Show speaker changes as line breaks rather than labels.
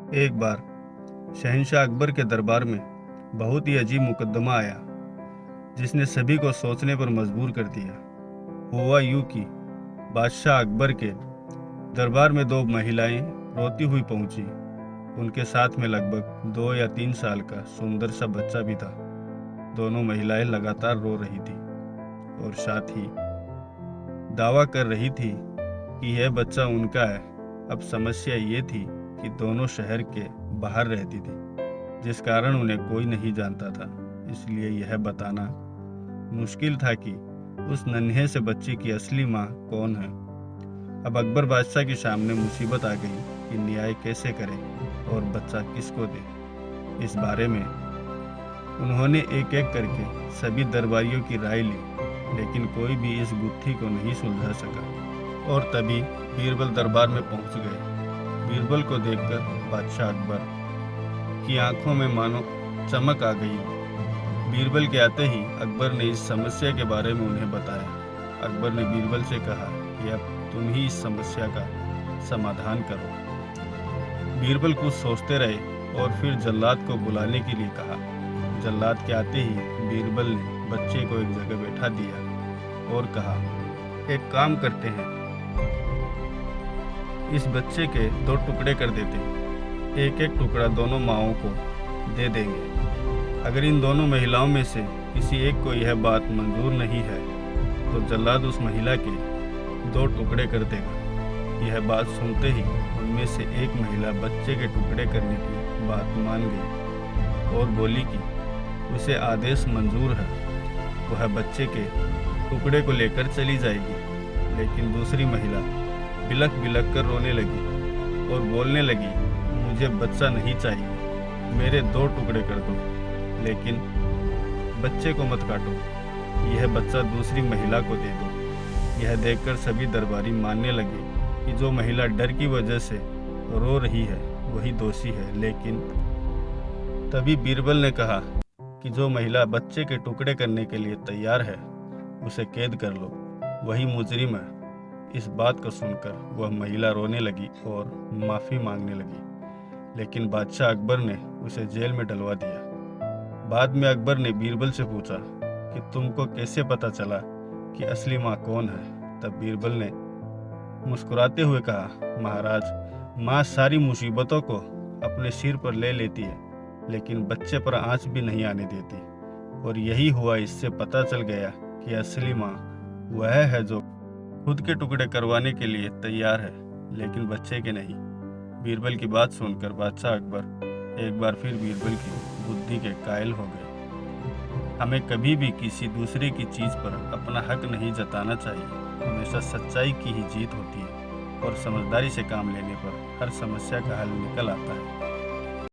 एक बार शहंशाह अकबर के दरबार में बहुत ही अजीब मुकदमा आया जिसने सभी को सोचने पर मजबूर कर दिया। हुआ यूं कि बादशाह अकबर के दरबार में दो महिलाएं रोती हुई पहुंची। उनके साथ में लगभग 2 या 3 साल का सुंदर सा बच्चा भी था। दोनों महिलाएं लगातार रो रही थी और साथ ही दावा कर रही थी कि यह बच्चा उनका है। अब समस्या ये थी कि दोनों शहर के बाहर रहती थी, जिस कारण उन्हें कोई नहीं जानता था। इसलिए यह बताना मुश्किल था कि उस नन्हे से बच्चे की असली माँ कौन है। अब अकबर बादशाह के सामने मुसीबत आ गई कि न्याय कैसे करे और बच्चा किसको दे। इस बारे में उन्होंने एक एक करके सभी दरबारियों की राय ली, लेकिन कोई भी इस गुत्थी को नहीं सुलझा सका। और तभी बीरबल दरबार में पहुंच गए। बीरबल को देखकर बादशाह अकबर की आंखों में मानो चमक आ गई। बीरबल के आते ही अकबर ने इस समस्या के बारे में उन्हें बताया। अकबर ने बीरबल से कहा कि अब तुम ही इस समस्या का समाधान करो। बीरबल कुछ सोचते रहे और फिर जल्लाद को बुलाने के लिए कहा। जल्लाद के आते ही बीरबल ने बच्चे को एक जगह बैठा दिया और कहा, एक काम करते हैं, इस बच्चे के 2 टुकड़े कर देते हैं। एक एक टुकड़ा दोनों माओं को दे देंगे। अगर इन दोनों महिलाओं में से किसी एक को यह बात मंजूर नहीं है तो जल्लाद उस महिला के 2 टुकड़े कर देगा। यह बात सुनते ही उनमें से एक महिला बच्चे के टुकड़े करने की बात मान गई और बोली कि उसे आदेश मंजूर है। वह बच्चे के टुकड़े को लेकर चली जाएगी। लेकिन दूसरी महिला बिलख बिलख कर रोने लगी और बोलने लगी, मुझे बच्चा नहीं चाहिए, मेरे 2 टुकड़े कर दो, लेकिन बच्चे को मत काटो। यह बच्चा दूसरी महिला को दे दो। यह देखकर सभी दरबारी मानने लगे कि जो महिला डर की वजह से रो रही है वही दोषी है। लेकिन तभी बीरबल ने कहा कि जो महिला बच्चे के टुकड़े करने के लिए तैयार है उसे कैद कर लो, वही मुजरिम है। इस बात को सुनकर वह महिला रोने लगी और माफ़ी मांगने लगी, लेकिन बादशाह अकबर ने उसे जेल में डलवा दिया। बाद में अकबर ने बीरबल से पूछा कि तुमको कैसे पता चला कि असली माँ कौन है। तब बीरबल ने मुस्कुराते हुए कहा, महाराज, माँ सारी मुसीबतों को अपने सिर पर ले लेती है, लेकिन बच्चे पर आँच भी नहीं आने देती। और यही हुआ, इससे पता चल गया कि असली माँ वह है जो खुद के टुकड़े करवाने के लिए तैयार है, लेकिन बच्चे के नहीं। बीरबल की बात सुनकर बादशाह अकबर एक बार फिर बीरबल की बुद्धि के कायल हो गए। हमें कभी भी किसी दूसरे की चीज़ पर अपना हक नहीं जताना चाहिए। हमेशा सच्चाई की ही जीत होती है और समझदारी से काम लेने पर हर समस्या का हल निकल आता है।